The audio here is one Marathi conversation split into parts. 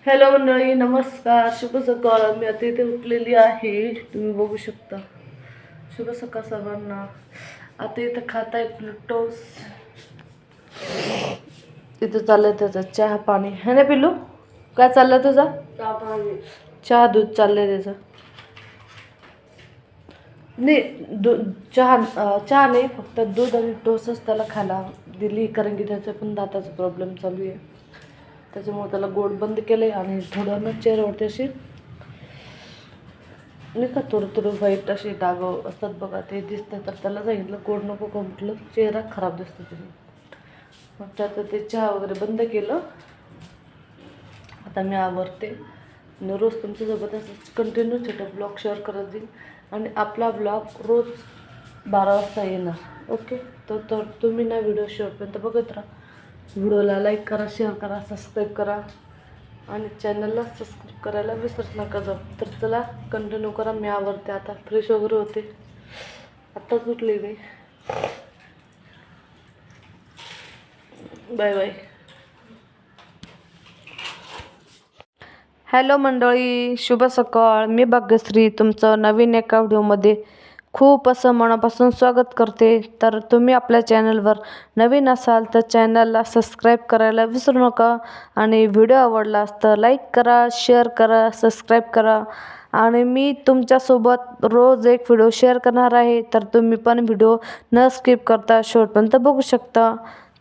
हॅलो मंडळी, नमस्कार, शुभ सकाळ. मी आता इथे उठलेली आहे, तुम्ही बघू शकता. शुभ सकाळ सर्वांना. आता इथं खात आहे प्लुटोस. इथं चाललंय त्याचा चहा पाणी. है ना पिल्लू? काय चाललंय तुझा? चहा दूध चाललंय त्याचं. नाही चहा नाही, फक्त दूध आणि टोसच त्याला खायला दिली, कारण की त्याचा पण दाताचा प्रॉब्लेम चालू आहे. त्याच्यामुळे त्याला गोड बंद केले आणि थोडं ना चेहऱ्यावरती अशी नाही का थोडं व्हाईट असे डाग असतात बघा, ते दिसतं. तर त्याला सांगितलं गोड नको का, म्हटलं चेहरा खराब दिसतो त्याने. मग त्यात ते चहा वगैरे बंद केलं. आता मी आवरते आणि रोज तुमच्यासोबत असं कंटिन्यू छोटे ब्लॉग शेअर करत जाईल आणि आपला ब्लॉग रोज 12 वाजता येणार. ओके, तर तुम्ही ना व्हिडिओ शेवटपर्यंत बघत राहा. व्हिडिओला लाईक करा, शेअर करा, सबस्क्राईब करा आणि चॅनलला सबस्क्राईब करायला विसरत नका जाऊ. तर चला कंटिन्यू करा. मी आवरते आता, फ्रेश वगैरे होते. आत्ताच उठले मी. Bye bye. हॅलो मंडळी, शुभ सकाळ. मी भाग्यश्री तुमचं नवीन एका व्हिडिओमध्ये खूप असं मनापासून स्वागत करते. तर तुम्ही आपल्या चॅनलवर नवीन असाल तर चॅनलला सबस्क्राईब करायला विसरू नका आणि व्हिडिओ आवडला तर लाईक करा, शेअर करा, सबस्क्राईब करा. आणि मी तुमच्यासोबत रोज एक व्हिडिओ शेअर करणार आहे, तर तुम्ही पण व्हिडिओ न स्किप करता शेवटपर्यंत बघू शकता.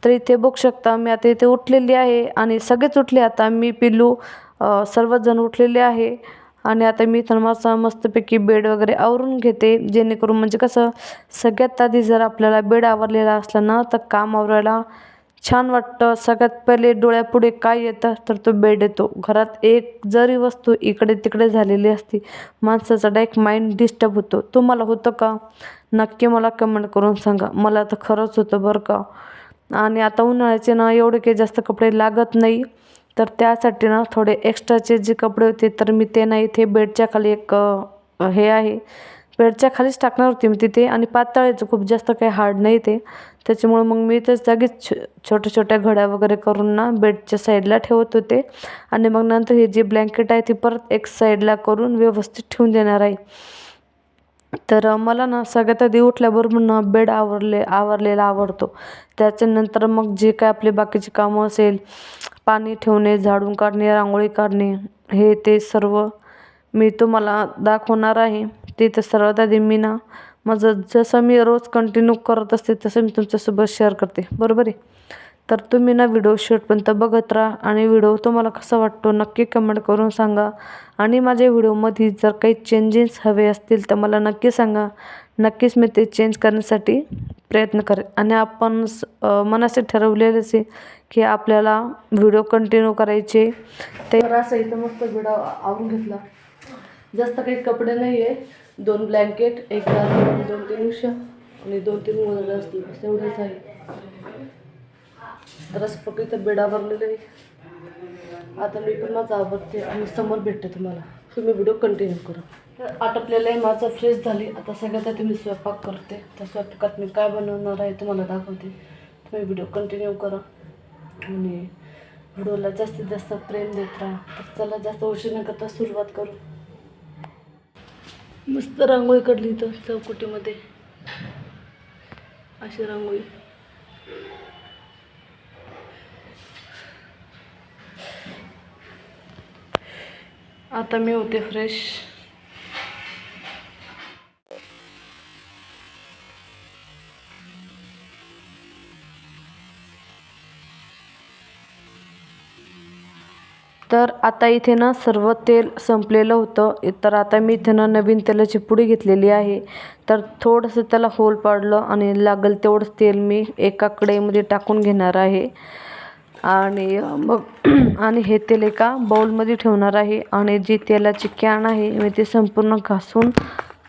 तर इथे बघू शकता मी आता इथे उठलेली आहे आणि सगळेच उठले. आता मी पिल्लू सर्वच जण उठलेले आहे आणि आता मी थर्मासा मस्तपैकी बेड वगैरे आवरून घेते, जेणेकरून म्हणजे कसं सगळ्यात आधी जर आपल्याला बेड आवरलेला असला ना तर काम आवरायला छान वाटतं. सगळ्यात पहिले डोळ्यापुढे काय येतं तर तो बेड येतो. घरात एक जरी वस्तू इकडे तिकडे झालेली असती, माणसाचा डायरेक्ट माइंड डिस्टर्ब होतो. तुम्हाला होतं का? नक्की मला कमेंट करून सांगा. मला तर खरंच होतं बरं का. आणि आता उन्हाळ्याचे ना एवढे काही जास्त कपडे लागत नाही, तर त्यासाठी ना थोडे एक्स्ट्राचे जे कपडे होते तर मी ते ना इथे बेडच्या खाली एक हे आहे, बेडच्या खालीच टाकणार होती मी तिथे. आणि पातळायचं खूप जास्त काही हार्ड नाही ते, त्याच्यामुळे मग मी त्या जागीच छोट्या छोट्या घड्या वगैरे करून ना बेडच्या साईडला ठेवत होते. आणि मग नंतर हे जे ब्लँकेट आहे ते परत एक साईडला करून व्यवस्थित ठेवून देणार आहे. तर मला ना सगळ्यात आधी उठल्याबरोबर ना बेड आवरलेला आवडतो. त्याच्यानंतर मग जे काय आपले बाकीचे कामं असेल, पाणी ठेवणे, झाडून काढणे, रांगोळी काढणे, हे ते सर्व मी तुम्हाला दाखवणार आहे. ते तर सर्वात आधी मी ना माझं जसं मी रोज कंटिन्यू करत असते तसं मी तुमच्यासोबत शेअर करते, बरोबर आहे. तर तुम्ही ना व्हिडिओ शेवटपर्यंत बघत राहा आणि व्हिडिओ तुम्हाला कसा वाटतो नक्की कमेंट करून सांगा. आणि माझ्या व्हिडिओमध्ये जर काही चेंजेस हवे असतील तर मला नक्की सांगा. नक्कीच मी ते चेंज करण्यासाठी प्रयत्न करेन. आणि आपण मनाचे ठरवलेलेच आहे की आपल्याला व्हिडिओ कंटिन्यू करायचे. ते असं इथं मस्त व्हिडिओ आवरून घेतला. जास्त काही कपडे नाही आहे, 2 ब्लँकेट, एक गादी, 2-3 उशा आणि 2-3 वगैरे असतील, बस एवढंच आहे. रसपक इथं बेड आवरलेलं आहे. आता मी पण माझं आवडते आणि समोर भेटते तुम्हाला. तुम्ही व्हिडिओ कंटिन्यू करा. तर आटपलेलं आहे माझं, फ्रेश झाली. आता सगळ्यात आधी मी स्वयंपाक करते. त्या स्वयंपाकात मी काय बनवणार आहे तुम्हाला दाखवते. तुम्ही व्हिडिओ कंटिन्यू करा आणि व्हिडिओला जास्तीत जास्त प्रेम देत राहा. तर चला जास्त उशीर न करता सुरुवात करू. मस्त रांगोळी काढली इथं चौकटीमध्ये, अशी रांगोळी. आता मी होते फ्रेश. तर आता इथे ना सर्व तेल संपलेलं होतं, तर आता मी इथे ना नवीन तेलाची पुडी घेतलेली आहे. तर थोडंसं त्याला होल पाडलं आणि लागेल तेवढंच तेल मी एका कढईमध्ये टाकून घेणार आहे. आणि मग आणि हे तेल एका बाउलमध्ये ठेवणार आहे. आणि जी तेलाची कॅन आहे मी ते संपूर्ण घासून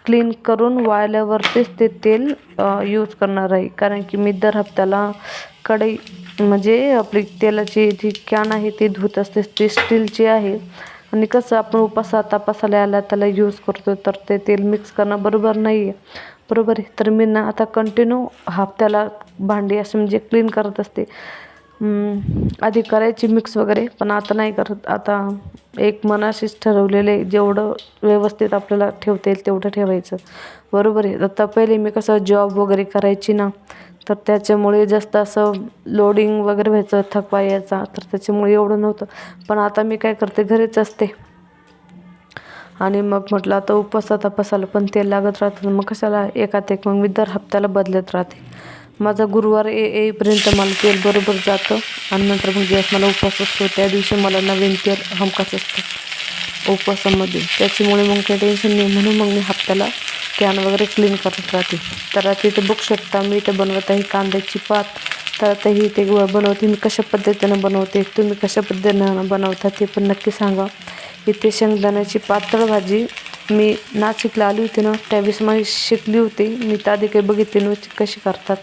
क्लीन करून वाळल्यावरतीच ते तेल यूज करणार आहे. कारण की मी दर हप्त्याला कढई म्हणजे आपली तेलाची जी कॅन आहे ती धुत असते, ती स्टीलची आहे. आणि कसं आपण तापासाला आला त्याला यूज करतो, तर ते तेल मिक्स करणं बरोबर नाही आहे, बरोबर आहे. तर मी ना आता कंटिन्यू हप्त्याला भांडी असं म्हणजे क्लीन करत असते. आधी करायची मिक्स वगैरे, पण आता नाही करत. आता एक मनाशीच ठरवलेलं आहे, जेवढं व्यवस्थित आपल्याला ठेवता येईल तेवढं ठेवायचं. बरोबर आहे. आता पहिले मी कसं जॉब वगैरे करायची ना, तर त्याच्यामुळे जास्त असं लोडिंग वगैरे व्हायचं, थकवा यायचा, तर त्याच्यामुळे एवढं नव्हतं. पण आता मी काय करते, घरीच असते आणि मग म्हटलं आता उपवासाला पण तेल लागत राहतं, मग कशाला एकात एक, मग मी दर हप्त्याला बदलत राहते. माझा गुरुवार येईपर्यंत मला तेल बरोबर जातं आणि नंतर मग ज्यावेळेस मला उपवास असतो त्या दिवशी मला नवीन तेल हमखास असतं उपवासामध्ये. त्याच्यामुळे मग काही टेन्शन नाही, म्हणून मग मी हप्त्याला कॅन वगैरे क्लीन करत राहते. तर आता इथे बघू शकता मी इथे बनवत आहे कांद्याची पात. तर आता ही ते बनवते मी कशा पद्धतीनं बनवते, तुम्ही कशा पद्धतीनं बनवता ते पण नक्की सांगा. इथे शेंगदाण्याची पातळ भाजी मी नाशिकला आली होती ना, त्यावेळेस मी शिकली होती. मी तर आधी काही बघितली नव्हती कशी करतात,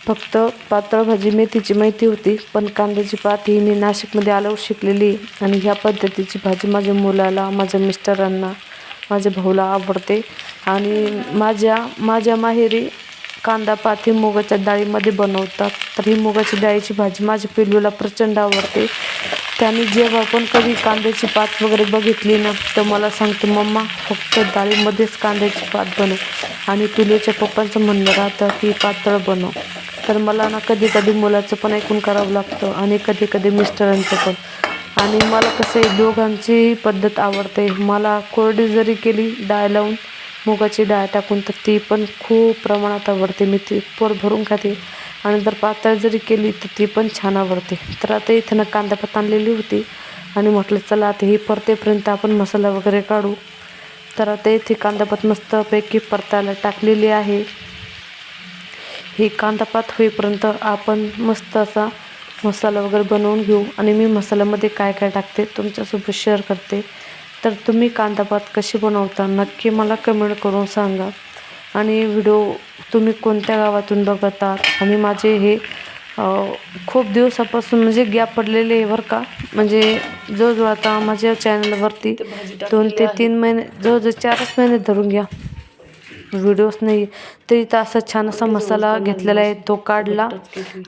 फक्त पातळ भाजी मेथीची माहिती होती. पण कांद्याची पात ही मी नाशिकमध्ये आल्यावर शिकलेली आणि ह्या पद्धतीची भाजी माझ्या मुलाला, माझ्या मिस्टरांना, माझ्या भाऊला आवडते. आणि माझ्या माहेरी कांदा पात ही मुगाच्या डाळीमध्ये बनवतात. तर ही मुगाची डाळीची भाजी माझ्या पिल्लूला प्रचंड आवडते. त्याने जेव्हा पण कधी कांद्याची पात वगैरे बघितली ना, तर मला सांगतो, मम्मा फक्त डाळीमध्येच कांद्याची पात बनव. आणि पिल्लूच्या पप्पांचं म्हणणं राहतं की पातळ बनव. तर मला ना कधी कधी मुलाचं पण ऐकून करावं लागतं आणि कधी कधी मिस्टरांचं पण. आणि मला कसं आहे, दोघांचीही पद्धत आवडते. मला कोरडी जरी केली डाळ लावून, मुगाची डाळ टाकून, तर ती पण खूप प्रमाणात आवडते. मी ती पोट भरून खाते. आणि जर पातळ जरी केली तर ती पण छान आवडते. तर आता इथं ना कांदा पात आणलेली होती आणि म्हटलं चला आता ही परतेपर्यंत आपण मसाला वगैरे काढू. तर आता इथे कांदा पात मस्तपैकी परतायला टाकलेली आहे. ही कांदा पात होईपर्यंत आपण मस्त असा मसाला वगैरे बनवून घेऊ. आणि मी मसाल्यामध्ये काय काय टाकते तुमच्यासोबत शेअर करते. तर तुम्ही कांदा पात कशी बनवता नक्की मला कमेंट करून सांगा. आणि व्हिडिओ तुम्ही कोणत्या गावातून बघतात. आणि माझे हे खूप दिवसापासून म्हणजे गॅप पडलेले आहे बरं का. म्हणजे जवळजवळ आता माझ्या चॅनलवरती 2 ते 3 महिने, जवळजवळ 4च महिने धरून घ्या, व्हिडिओज नाही. तर इथं असा छान असा मसाला घेतलेला आहे, तो काढला.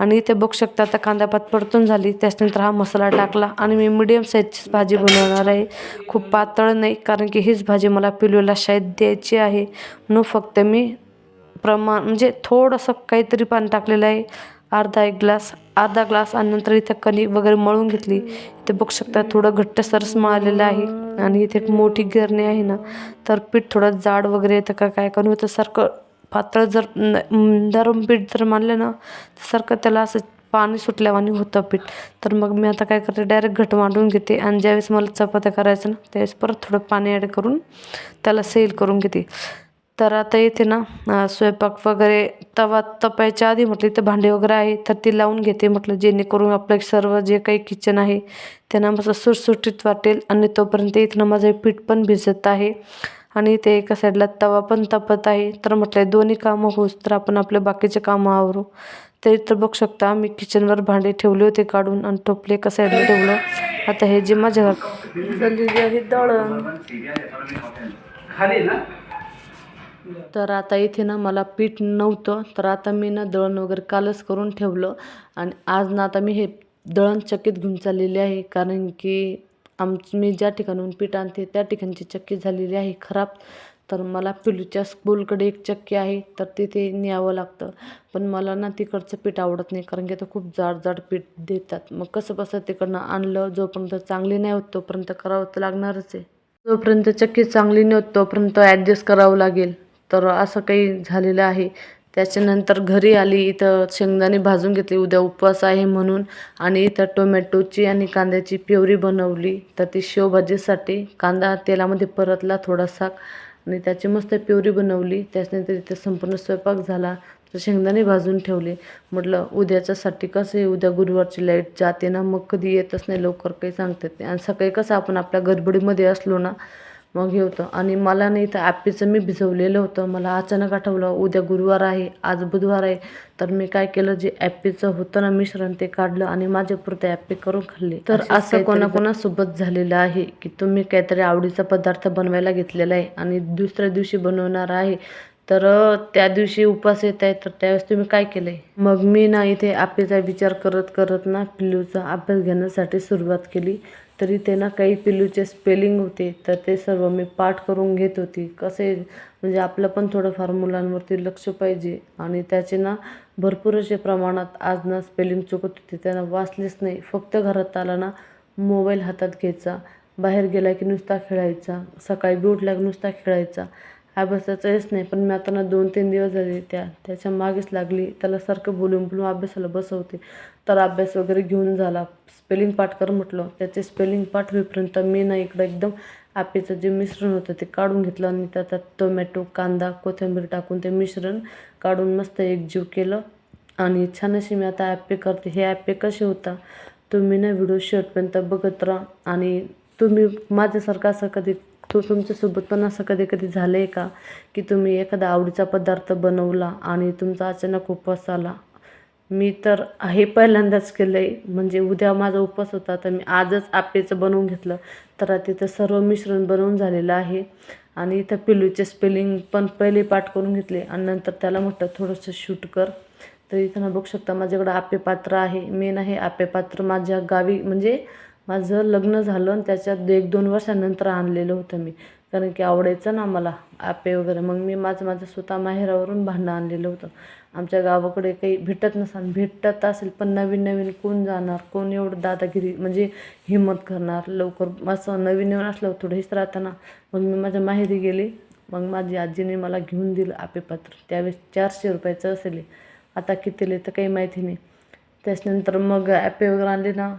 आणि इथे बघू शकता आता कांदा पात परतून झाली, त्याच्यानंतर हा मसाला टाकला. आणि मी मिडियम साईजचीच भाजी बनवणार आहे, खूप पातळ नाही, कारण की हीच भाजी मला पिलूला शाळेत द्यायची आहे. म्हणून फक्त मी प्रमाण म्हणजे थोडंसं काहीतरी पाणी टाकलेलं आहे, अर्धा ग्लास. आणि नंतर इथे कणिक वगैरे मळून घेतली. इथे बघू शकता थोडं घट्टसरच मळलेलं आहे. आणि इथे एक मोठी गिरणी आहे ना, तर पीठ थोडं जाड वगैरे येतं का काय, करून होतं सारखं पातळ जर नरम पीठ जर मानलं ना, सारखं त्याला असं पाणी सुटल्यावानी होतं पीठ. तर मग मी आता काय करते, डायरेक्ट घट मांडून घेते. आणि ज्यावेळेस मला चपात्या करायचं ना, त्यावेळेस परत थोडं पाणी ॲड करून त्याला सैल करून घेते. तर आता इथे ना स्वयंपाक वगैरे तवा तपायच्या आधी म्हटलं इथं भांडी वगैरे आहे तर ती लावून घेते. म्हटलं जेणेकरून आपलं सर्व जे काही किचन आहे त्यांना मस्त सुटसुटीत वाटेल. आणि तोपर्यंत इथं माझं पीठ पण भिजत आहे आणि इथे एका साईडला तवा पण तापत आहे. तर म्हटलं दोन्ही कामं होस तर आपण आपल्या बाकीचे कामं आवरू. तर इथं बघू शकता मी किचनवर भांडे ठेवले होते काढून आणि टोपले एका साईडला ठेवलं. आता हे जे माझ्या झालेली आहे दळण. तर आता इथे ना मला पीठ नव्हतं, तर आता मी ना दळण वगैरे कालच करून ठेवलं. आणि आज ना आता मी हे दळण चक्कीत घेऊन चाललेली आहे, कारण की मी ज्या ठिकाणून पीठ आणते त्या ठिकाणची चक्की झालेली आहे खराब. तर मला पिलूच्या स्कूलकडे एक चक्की आहे, तर तिथे न्यावं लागतं. पण मला ना तिकडचं पीठ आवडत नाही, कारण की आता खूप जाड जाड पीठ देतात. मग कसं तिकडनं आणलं, जोपर्यंत चांगली नाही होत तोपर्यंत करावं तर लागणारच आहे. जोपर्यंत चक्की चांगली नाही होत तोपर्यंत ॲडजस्ट करावं लागेल. तर असं काही झालेलं आहे. त्याच्यानंतर घरी आली, इथं शेंगदाणे भाजून घेतले, उद्या उपवास आहे म्हणून. आणि इथं टोमॅटोची आणि कांद्याची प्युरी बनवली. तर ती शेवभाजीसाठी कांदा तेलामध्ये परतला थोडासा आणि त्याची मस्त प्युरी बनवली. त्याच्यानंतर इथे संपूर्ण स्वयंपाक झाला. तर शेंगदाणे भाजून ठेवले. म्हटलं उद्याच्यासाठी कसं आहे, उद्या गुरुवारची लाईट जाते ना, मग कधी येतच नाही लवकर, काही सांगता येत नाही. आणि सकाळी कसं आपण आपल्या गडबडीमध्ये असलो ना, मग हे होतं. आणि मला नाही तर ॲपीचं मी भिजवलेलं होतं. मला अचानक आठवलं उद्या गुरुवार आहे, आज बुधवार आहे. तर मी काय केलं, जे ॲपीचं होतं ना मिश्रण ते काढलं आणि माझ्यापुरतं ॲपी करून खाल्ले. तर असं कोणाकोणासोबत झालेलं आहे की तुम्ही काहीतरी आवडीचा पदार्थ बनवायला घेतलेला आहे आणि दुसऱ्या दिवशी बनवणार आहे, तर त्या दिवशी उपवास येत आहे, तर त्यावेळेस तुम्ही काय केलं आहे? मग मी ना इथे आपेचा विचार करत करत ना पिल्लूचा अभ्यास घेण्यासाठी सुरुवात केली. तरी ते ना काही पिल्लूचे स्पेलिंग होते, तर ते सर्व मी पाठ करून घेत होती. कसे म्हणजे आपलं पण थोडंफार मुलांवरती लक्ष पाहिजे. आणि त्याचे ना भरपूर असे प्रमाणात आज ना स्पेलिंग चुकत होते, त्यांना वाचलेच नाही. फक्त घरात आला ना मोबाईल हातात घ्यायचा, बाहेर गेला की नुसता खेळायचा, सकाळी बी उठला की नुसता खेळायचा, अभ्यासाचं हेच नाही. पण मी आता ना 2-3 दिवस झाले त्याच्या मागेच लागली. त्याला सारखं बोलून बोलून अभ्यासाला बसवते. तर अभ्यास वगैरे घेऊन झाला. स्पेलिंग पाठ कर म्हटलं, त्याचे स्पेलिंग पाठ होईपर्यंत मी ना इकडं एकदम आपेचं जे मिश्रण होतं ते काढून घेतलं आणि त्यात टोमॅटो, कांदा, कोथिंबीर टाकून ते मिश्रण काढून मस्त एकजीव केलं. आणि छान अशी मी आता ॲपे करते. हे ॲपे कसे होता तुम्ही ना व्हिडिओ शेवटपर्यंत बघत राहा. आणि तुम्ही माझ्यासारखं असं कधी तुमच्यासोबत पण असं कधी कधी झालं आहे का की तुम्ही एखादा आवडीचा पदार्थ बनवला आणि तुमचा अचानक उपवास आला? मी तर हे पहिल्यांदाच केलं आहे. म्हणजे उद्या माझा उपवास होता, तर मी आजच आपेचं बनवून घेतलं. तर तिथं सर्व मिश्रण बनवून झालेलं आहे. आणि इथं पिल्लूचे स्पेलिंग पण पहिले पाठ करून घेतले आणि नंतर त्याला म्हटलं थोडंसं शूट कर. तर इथं ना बघू शकता माझ्याकडं आपे पात्र आहे. मी ना हे आपे पात्र माझ्या गावी म्हणजे माझं लग्न झालं आणि त्याच्यात 1-2 वर्षानंतर आणलेलं होतं मी. कारण की आवडायचं ना मला आपे वगैरे. मग मी माझं स्वतः माहेरावरून भांडं आणलेलं होतं. आमच्या गावाकडे काही भेटत नसाल, भेटत असेल पण नवीन नवीन कोण जाणार, कोण एवढं दादागिरी म्हणजे हिंमत करणार लवकर. असं नवीन नवीन असलं थोडं हेच राहतं ना. मग मी माझ्या माहेरी गेले. मग माझी आजीने मला घेऊन दिलं आपे पात्र. त्यावेळेस 400 रुपयाचं असेल. आता कितीले तर काही माहिती नाही. त्याच्यानंतर मग ॲपे वगैरे आणले ना.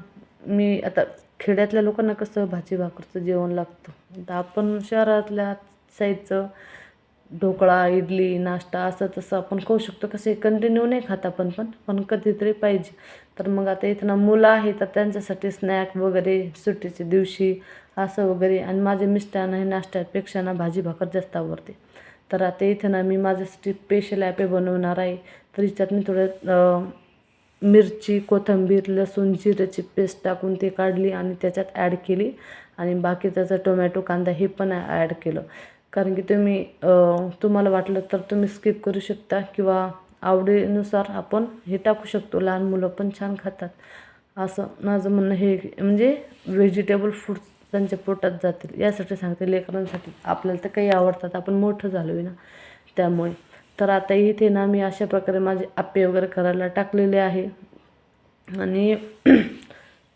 मी आता खेड्यातल्या लोकांना कसं भाजी भाकरचं जेवण लागतं, तर आपण शहरातल्या साईडचं ढोकळा, इडली, नाश्ता असं तसं आपण खाऊ शकतो. कसे कंटिन्यू नाही खात आपण पण कधीतरी पाहिजे. तर मग आता इथं ना मुलं आहे, तर त्यांच्यासाठी स्नॅक वगैरे सुट्टीच्या दिवशी असं वगैरे. आणि माझ्या मिस्टरांना हे नाश्त्यापेक्षा ना भाजी भाकर जास्त आवडते. तर आता इथं ना मी माझ्यासाठी स्पेशल ॲपे बनवणार आहे. तर हिच्यात मी थोडं मिरची, कोथिंबीर, लसूण, जिऱ्याची पेस्ट टाकून ते काढली आणि त्याच्यात ॲड केली. आणि बाकी त्याचा टोमॅटो, कांदा हे पण ॲड केलं. कारण की तुम्हाला वाटलं तर तुम्ही स्किप करू शकता किंवा आवडीनुसार आपण हे टाकू शकतो. लहान मुलं पण छान खातात. असं माझं म्हणणं हे म्हणजे व्हेजिटेबल फूड्स त्यांच्या पोटात जातील यासाठी सांगते. लेकरांसाठी आपल्याला तर काही आवडतात, आपण मोठं झालो आहे ना त्यामुळे. तर आता इथे ना मी अशा प्रकारे माझे आप्पे वगैरे करायला टाकलेले आहे. आणि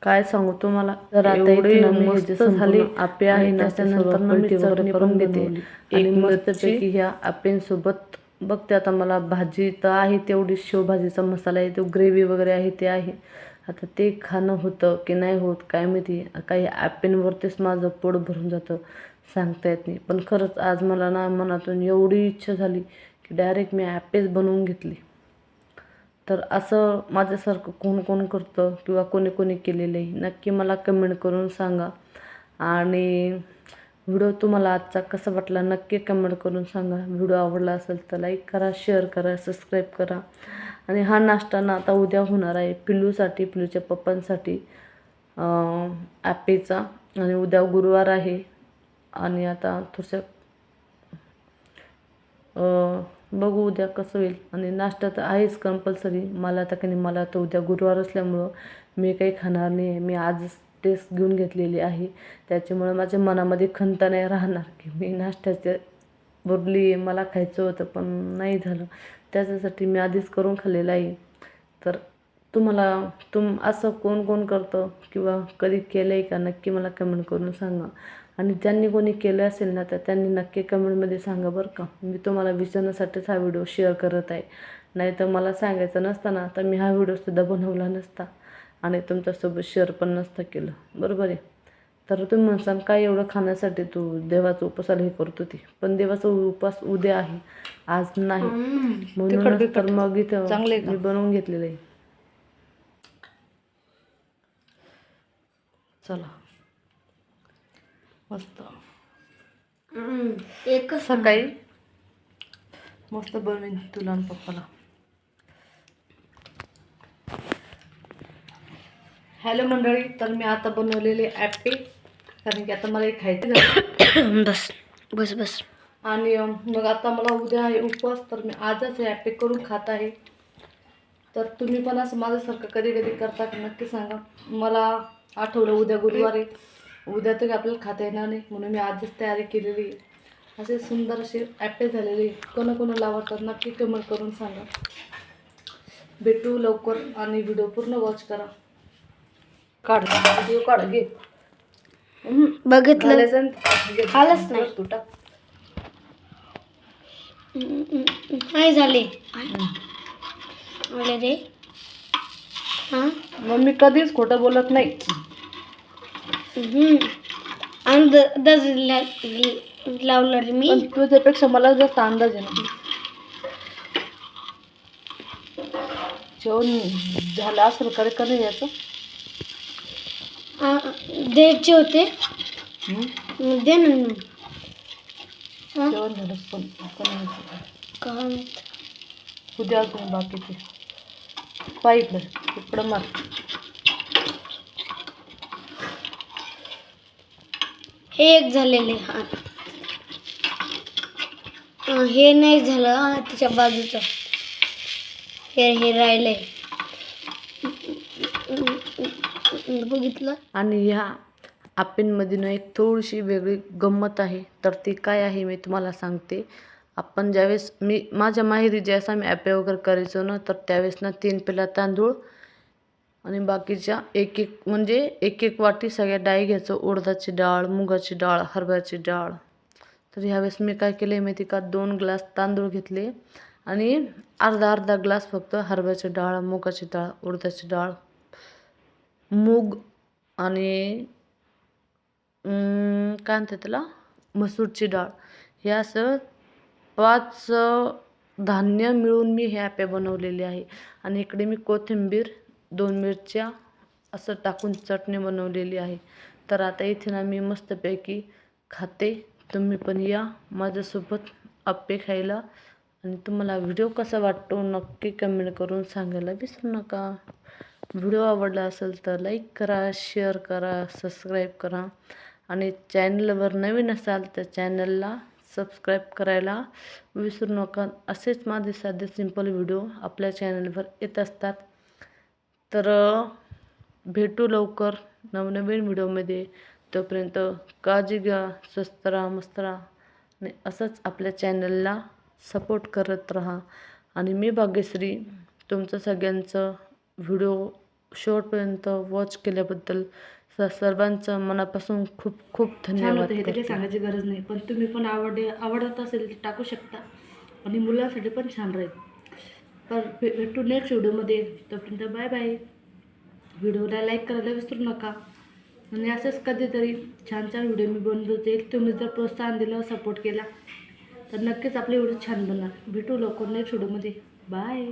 काय सांगू तुम्हाला, तर आता इथे ना मी मस्त झाले आप्पे आहे ना, त्याच्यानंतर ना मी चटणी करून घेते. आणि मस्तपैकी ह्या आप्यांसोबत बघते. आता मला भाजी तर आहे तेवढी, शेवभाजीचा मसाला आहे तो, ग्रेव्ही वगैरे आहे ते आहे. आता ते खाणं होतं की नाही होत काय माहिती. काही आप्यांवरतीच माझं पोट भरून जातं, सांगता येत नाही. पण खरंच आज मला ना मनातून एवढी इच्छा झाली की डायरेक्ट मी ॲपेच बनवून घेतली. तर असं माझ्यासारखं कोण कोण करतं किंवा कोणी कोणी केलेलं आहे नक्की मला कमेंट करून सांगा. आणि व्हिडिओ तुम्हाला आजचा कसा वाटला नक्की कमेंट करून सांगा. व्हिडिओ आवडला असेल तर लाईक करा, शेअर करा, सबस्क्राईब करा. आणि हा नाश्ता ना आता उद्या होणार आहे पिल्लूसाठी, पिल्लूच्या पप्पांसाठी ॲपेचा. आणि उद्या गुरुवार आहे. आणि आता थोडंसं बघू उद्या कसं होईल. आणि नाश्ता तर आहेच कंपल्सरी. मला तर काही मला तर उद्या गुरुवार असल्यामुळं मी काही खाणार नाही आहे. मी आजच टेस्ट घेऊन घेतलेली आहे. त्याच्यामुळं माझ्या मनामध्ये खंत नाही राहणार की मी नाश्त्याच्या बोलली मला खायचं होतं पण नाही झालं. त्याच्यासाठी मी आधीच करून खाल्लेलं आहे. तर असं कोण कोण करतं किंवा कधी केलं आहे का नक्की मला कमेंट करून सांगा. आणि ज्यांनी कोणी केलं असेल ना तर त्यांनी नक्की कमेंटमध्ये सांगा बरं का. मी तुम्हाला विचारण्यासाठीच हा व्हिडिओ शेअर करत आहे. नाही तर मला सांगायचं नसतं ना तर मी हा व्हिडिओसुद्धा बनवला नसता आणि तुमच्यासोबत शेअर पण नसतं केलं, बरोबर आहे. तर तुम्ही म्हणसाल काय एवढं खाण्यासाठी तू देवाचा उपवासाला हे करत होती, पण देवाचा उपवास उद्या आहे, आज नाही. म्हणूनच तर मग इथं मी बनवून घेतलेलं आहे. चला मस्त एक सकाळी मस्त बनवीन तुला आणि पप्पाला. हॅलो मंडळी, तर मी आता बनवलेले ॲपे, कारण की आता मला एक खायचं बस बस बस आणि मग आता मला उद्या आहे उपवास, तर मी आजच हे ॲपे करून खात आहे. तर तुम्ही पण असं माझ्यासारखं कधी कधी करता का नक्की सांगा. मला आठवलं उद्या गुरुवार आहे, उद्या तरी आपल्याला खाता येणार नाही, म्हणून मी आजच तयारी केलेली आहे. असे सुंदर असे ॲपे झालेले कोणाकोणाला आवडतात नक्की कमेंट करून सांगा. भेटू लवकर आणि व्हिडिओ पूर्ण वॉच करा. काढ व्हिडिओ काढ घे. बघितलं घालायचं आलंच नाही. तुटा नाही झाले आले रे. हां मम्मी कधीच खोटं बोलत नाही. अंदाज लावला रे मी. पण तुझ्यापेक्षा मला जास्त अंदाज आहे ना. जेवण झालं असेल कडे कधी याचं द्यायचे होते दे ना मग. जेवण झालं पण काय माहित. उद्या अजून बाकीचे पाईपलं इकडं मार. हे एक झालेले हे नाही झालं तिच्या बाजूचं हे राहिलंय. बघितलं. आणि ह्या आप्पेंमध्ये ना एक थोडीशी वेगळी गंमत आहे. तर ती काय आहे मी तुम्हाला सांगते. आपण ज्यावेळेस माझ्या माहेरी ज्यावेळेस आम्ही ॲपे वगैरे करायचो ना, तर त्यावेळेस ना 3 पेला तांदूळ आणि बाकीच्या एक एक वाटी सगळ्या डाळी घ्यायचो. उडदाची डाळ, मुगाची डाळ, हरभऱ्याची डाळ. तर ह्यावेळेस मी काय केले माहिती का, 2 ग्लास तांदूळ घेतले आणि अर्धा ग्लास फक्त हरभऱ्याची डाळ, मुगाची डाळ, उडदाची डाळ, मूग आणि काय म्हणतात त्याला मसूरची डाळ, हे असं 5 धान्य मिळून मी हे ॲपे बनवलेले आहे. आणि इकडे मी कोथिंबीर, 2 मिरच्या असं टाकून चटणी बनवलेली आहे. तर आता इथे ना मी मस्तपैकी खाते. तुम्ही पण या माझ्यासोबत आप्पे खायला. आणि तुम्हाला व्हिडिओ कसा वाटतो नक्की कमेंट करून सांगायला विसरू नका. व्हिडिओ आवडला असेल तर लाईक करा, शेअर करा, सबस्क्राईब करा. आणि चॅनलवर नवीन असाल तर चॅनलला सबस्क्राईब करायला विसरू नका. असेच माझे साधे सिंपल व्हिडिओ आपल्या चॅनलवर येत असतात. तर भेटू लवकर नवनवीन व्हिडिओमध्ये. तोपर्यंत काळजी घ्या, स्वस्त राहा, मस्त राहा आणि असंच आपल्या चॅनलला सपोर्ट करत राहा. आणि मी भाग्यश्री तुमचं सगळ्यांचं व्हिडिओ शेवटपर्यंत वॉच केल्याबद्दल सर्वांचं मनापासून खूप खूप धन्यवाद. हे काही सांगायची गरज नाही, पण तुम्ही पण आवडत असेल तर टाकू शकता आणि मुलांसाठी पण छान राहील. तर भेटू नेक्स्ट व्हिडिओमध्ये. तोपर्यंत बाय बाय. व्हिडिओला लाईक करायला विसरू नका. आणि असंच कधीतरी छान छान व्हिडिओ मी बनवत जाईल. तुम्ही जर प्रोत्साहन दिलं, सपोर्ट केला तर नक्कीच आपले व्हिडिओ छान बनणार. भेटू लवकर नेक्स्ट व्हिडिओमध्ये. बाय.